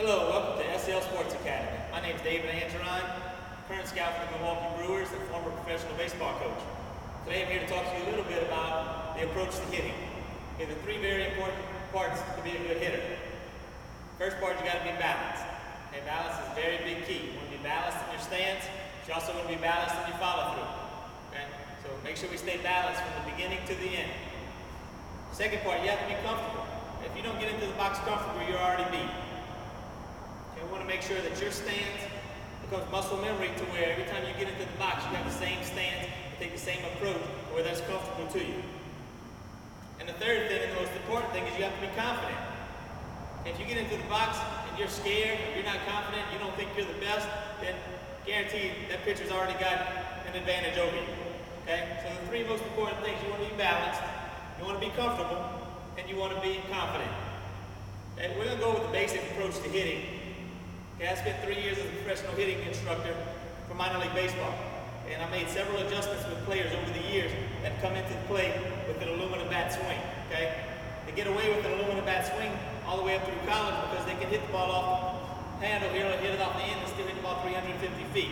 Hello, welcome to SL Sports Academy. My name is David Angeron, current scout for the Milwaukee Brewers and former professional baseball coach. Today I'm here to talk to you a little bit about the approach to hitting. Okay, the three very important parts to be a good hitter. First part, you got to be balanced. Okay, balance is a very big key. You want to be balanced in your stance, but you also want to be balanced in your follow through. Okay, so make sure we stay balanced from the beginning to the end. Second part, you have to be comfortable. If you don't get into the box comfortable, you're already beat. Okay, we want to make sure that your stance becomes muscle memory to where every time you get into the box, you have the same stance, you take the same approach, where that's comfortable to you. And the third thing, and the most important thing, is you have to be confident. If you get into the box and you're scared, you're not confident, you don't think you're the best, then guaranteed that pitcher's already got an advantage over you. Okay? So the three most important things: you want to be balanced, you want to be comfortable, and you want to be confident. Okay? We're going to go with the basic approach to hitting. Okay? I spent 3 years as a professional hitting instructor for minor league baseball. And I made several adjustments with players over the years that come into play with an aluminum bat swing. Okay? They get away with an aluminum bat swing all the way up through college because they can hit the ball off the handle here, hit it off the end, and still hit the ball 350 feet.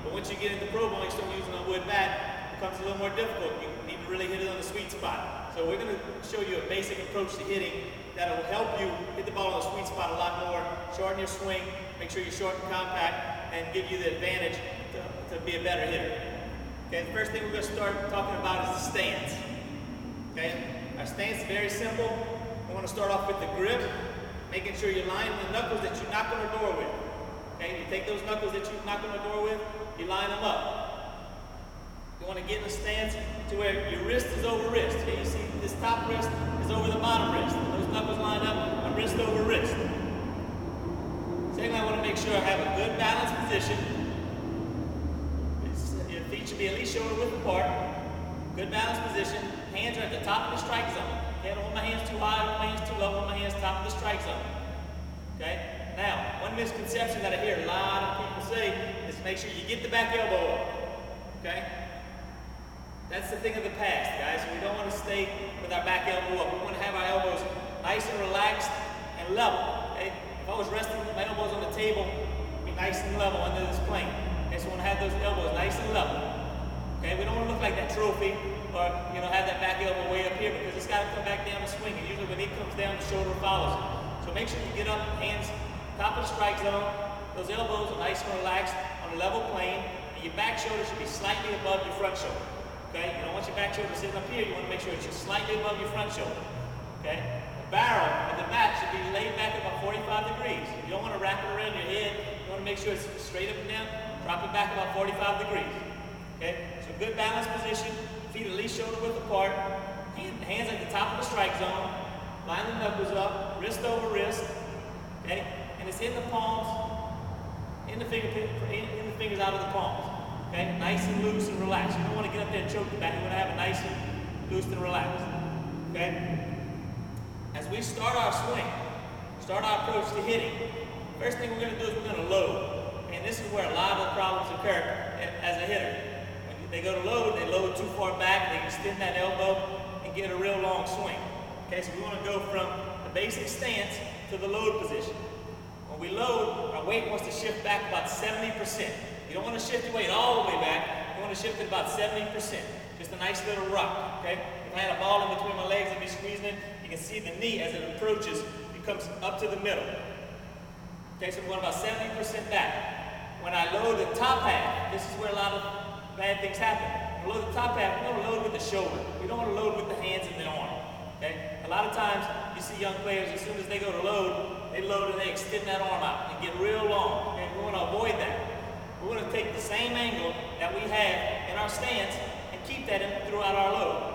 But once you get into pro ball and you start using a wood bat, it becomes a little more difficult. You need to really hit it on the sweet spot. So we're going to show you a basic approach to hitting that will help you hit the ball on the sweet spot a lot more, shorten your swing, make sure you're short and compact, and give you the advantage to be a better hitter. Okay, the first thing we're going to start talking about is the stance. Okay, our stance is very simple. We want to start off with the grip, making sure you line the knuckles that you knock on the door with. Okay, you take those knuckles that you knock on the door with, you line them up. You want to get in a stance to where your wrist is over wrist. Okay, you see this top wrist is over the bottom wrist. Those knuckles line up, and wrist over wrist. Second, I want to make sure I have a good balanced position. Your feet should be at least shoulder width apart. Good balanced position. Hands are at the top of the strike zone. Okay, I don't want my hands too high, I don't want my hands too low, I want my hands top of the strike zone. Okay? Now, one misconception that I hear a lot of people say is make sure you get the back elbow up. Okay? That's the thing of the past, guys. We don't want to stay with our back elbow up. We want to have our elbows nice and relaxed and level. Okay? If I was resting with my elbows on the table, it'd be nice and level under this plane. Okay, so we want to have those elbows nice and level. Okay? We don't want to look like that trophy or have that back elbow way up here because it's got to come back down the swing. And usually when it comes down, the shoulder follows it. So make sure you get up, hands top of the strike zone. Those elbows are nice and relaxed on a level plane. And your back shoulder should be slightly above your front shoulder. Okay? You don't want your back shoulder sitting up here. You want to make sure it's just slightly above your front shoulder. Okay? The barrel of the bat should be laid back about 45 degrees. You don't want to wrap it around your head. You want to make sure it's straight up and down. Drop it back about 45 degrees. Okay? So good balanced position. Feet at least shoulder width apart. Hands at the top of the strike zone. Line the knuckles up. Wrist over wrist. Okay? And it's in the palms. In the fingers out of the palms. Okay? Nice and loose and relaxed. You don't want to get up there and choke the back. You want to have it nice and loose and relaxed. Okay? As we start our swing, start our approach to hitting, first thing we're going to do is we're going to load. And this is where a lot of the problems occur as a hitter. When they go to load, they load too far back, they extend that elbow and get a real long swing. Okay, so we want to go from the basic stance to the load position. When we load, our weight wants to shift back about 70%. You don't want to shift your weight all the way back, you want to shift it about 70%. Just a nice little rock, okay? If I had a ball in between my legs and be squeezing it, you can see the knee as it approaches, it comes up to the middle. Okay, so we're going about 70% back. When I load the top half, this is where a lot of bad things happen. When I load the top half, we want to load with the shoulder. We don't want to load with the hands and the arm. Okay? A lot of times, you see young players, as soon as they go to load and they extend that arm out and get real long. Okay? We want to avoid that. We're going to take the same angle that we have in our stance and keep that throughout our load.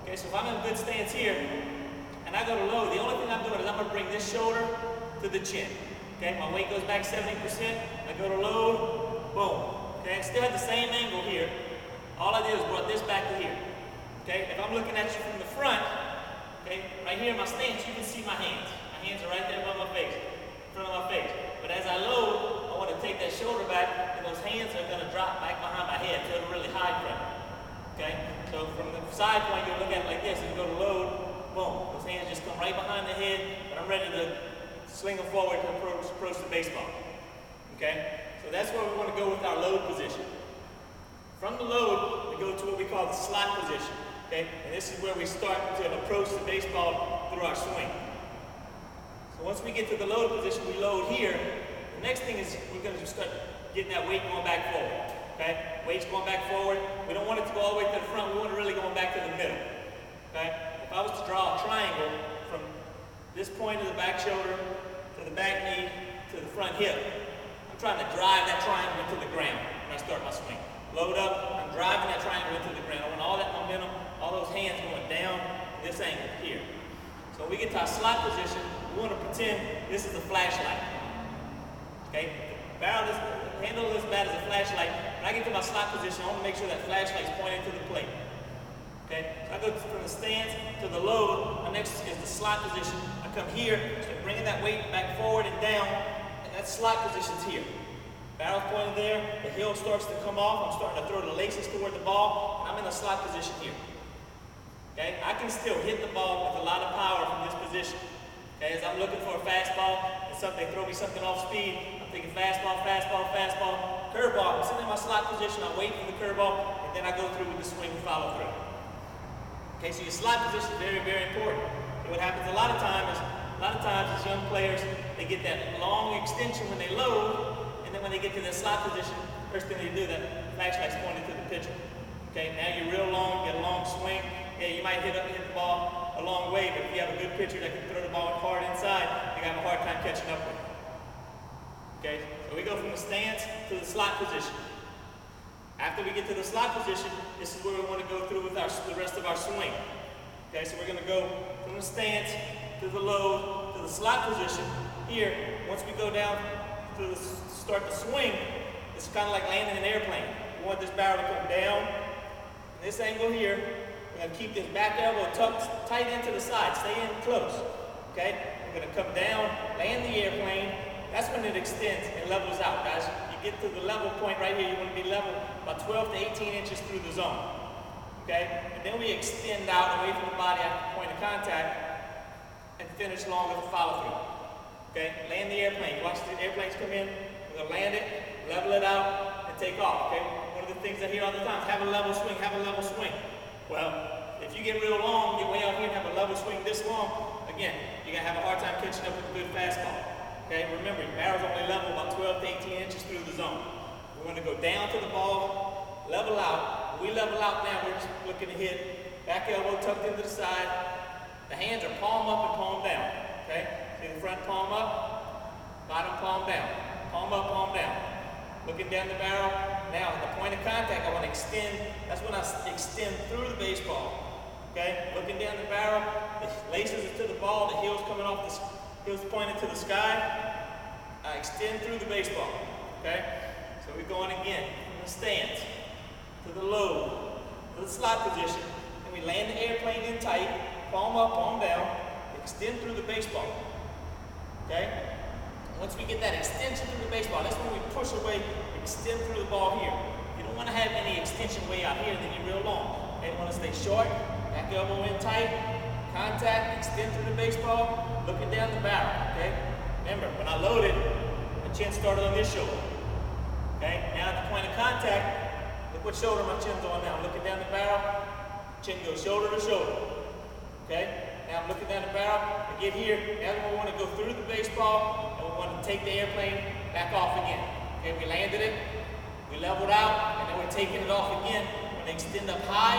Okay, so if I'm in a good stance here, and I go to load, the only thing I'm doing is I'm going to bring this shoulder to the chin. Okay, my weight goes back 70%, I go to load, boom. Okay, I still have the same angle here. All I did was brought this back to here. Okay, if I'm looking at you from the front, okay, right here in my stance, you can see my hands. My hands are right there above my face, in front of my face. But as I load, I want to take that shoulder back, and those hands are going to drop back behind my head so it'll really hide from me. Okay, so from the side point, you'll look at it like this, and you go to load, boom. Those hands just come right behind the head, and I'm ready to swing them forward to approach approach the baseball. Okay? So that's where we want to go with our load position. From the load, we go to what we call the slot position. Okay? And this is where we start to approach the baseball through our swing. So once we get to the load position, we load here. The next thing is we're going to start getting that weight going back forward. Okay? Weight's going back forward. We don't want it to go all the way to the front. We want it really going back to the middle. Okay? If I was to draw a triangle from this point of the back shoulder to the back knee to the front hip, I'm trying to drive that triangle into the ground when I start my swing. Load up, I'm driving that triangle into the ground. I want all that momentum, all those hands going down this angle here. So when we get to our slot position, we want to pretend this is a flashlight. Okay? The handle of this bat is a flashlight. When I get to my slot position, I want to make sure that flashlight's pointing to the plate. Okay? So I go from the stance to the load. My next is the slot position. I come here, start bringing that weight back forward and down, and that slot position's here. Barrel's pointed there, the heel starts to come off, I'm starting to throw the laces toward the ball, and I'm in the slot position here. Okay, I can still hit the ball with a lot of power from this position. Okay, as I'm looking for a fastball, and they throw me something off speed, I'm thinking fastball, fastball, fastball, curveball. I'm sitting in my slot position, I wait for the curveball, and then I go through with the swing and follow through. Okay, so your slot position is very, very important. And what happens a lot of times as young players, they get that long extension when they load, and then when they get to the slot position, first thing they do, that flashlight's pointed to the pitcher. Okay, now you're real long, get a long swing. Yeah, you might hit the ball a long way, but if you have a good pitcher that can throw the ball hard inside, you're gonna have a hard time catching up with it. Okay, so we go from the stance to the slot position. After we get to the slot position, this is where we want to go through with the rest of our swing. Okay, so we're gonna go from the stance to the load to the slot position. Here, once we go down to start the swing, it's kind of like landing an airplane. We want this barrel to come down. This angle here, we're going to keep this back elbow tucked tight into the side. Stay in close. Okay? We're going to come down, land the airplane. That's when it extends and levels out, guys. You get to the level point right here, you want to be level about 12 to 18 inches through the zone. Okay? And then we extend out away from the body at the point of contact and finish long with the follow through. Okay, land the airplane. Watch the airplanes come in. We're gonna land it, level it out, and take off. Okay, one of the things I hear all the time is have a level swing, have a level swing. Well, if you get real long, get way out here and have a level swing this long, again, you're gonna have a hard time catching up with a good fastball. Okay, remember, your barrel's only level about 12 to 18 inches through the zone. We're gonna go down to the ball, level out. When we level out now, we're just looking to hit back elbow tucked into the side. The hands are palm up and palm down. Okay. See the front palm up, bottom palm down. Palm up, palm down. Looking down the barrel. Now, at the point of contact, I want to extend. That's when I extend through the baseball. Okay? Looking down the barrel, the laces are to the ball, the heel's coming off, the heel's pointed to the sky. I extend through the baseball. Okay? So we're going again from the stance to the load, to the slot position, and we land the airplane in tight, palm up, palm down, extend through the baseball. Okay? Once we get that extension through the baseball, that's when we push away, extend through the ball here. You don't want to have any extension way out here, then you're real long. Okay? You want to stay short, back elbow in tight, contact, extend through the baseball, looking down the barrel. Okay? Remember, when I loaded, my chin started on this shoulder. Okay? Now at the point of contact, look what shoulder my chin's on now. I'm looking down the barrel, chin goes shoulder to shoulder. Okay? Now I'm looking down the barrel, I get here, now we want to go through the baseball, and we want to take the airplane back off again. Okay, we landed it, we leveled out, and then we're taking it off again. We're going to extend up high,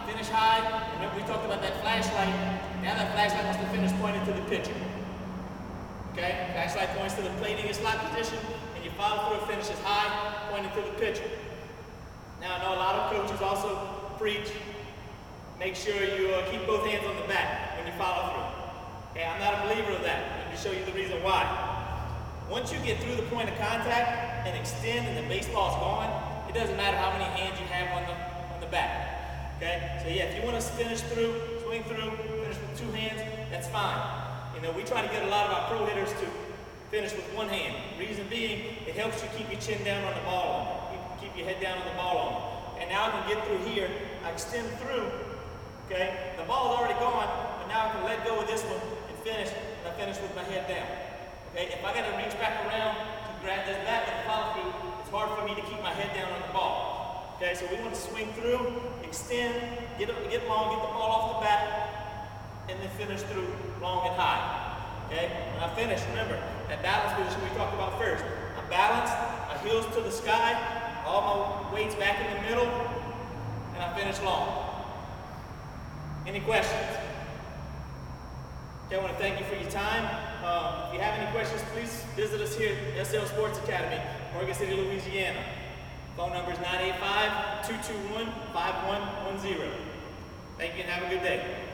finish high. Remember we talked about that flashlight. Now that flashlight wants to finish pointing to the pitcher. Okay, flashlight points to the plate in your slot position, and you follow through and finishes high, pointing to the pitcher. Now I know a lot of coaches also preach, make sure you keep both hands on the bat when you follow through. Okay, I'm not a believer of that. Let me show you the reason why. Once you get through the point of contact and extend and the baseball's gone, it doesn't matter how many hands you have on the bat. Okay? So yeah, if you want to finish through, swing through, finish with two hands, that's fine. You know, we try to get a lot of our pro hitters to finish with one hand. Reason being, it helps you keep your chin down on the ball, keep your head down on the ball. And now I can get through here, I extend through. Okay, the ball's already gone, but now I can let go of this one and finish, and I finish with my head down. Okay, if I got to reach back around to grab this bat with the follow through, it's hard for me to keep my head down on the ball. Okay, so we want to swing through, extend, get long, get the ball off the bat, and then finish through long and high. Okay, when I finish, remember, that balance position we talked about first. I'm balanced, my heels to the sky, all my weight's back in the middle, and I finish long. Any questions? Okay, I want to thank you for your time. If you have any questions, please visit us here at SL Sports Academy, Morgan City, Louisiana. Phone number is 985-221-5110. Thank you and have a good day.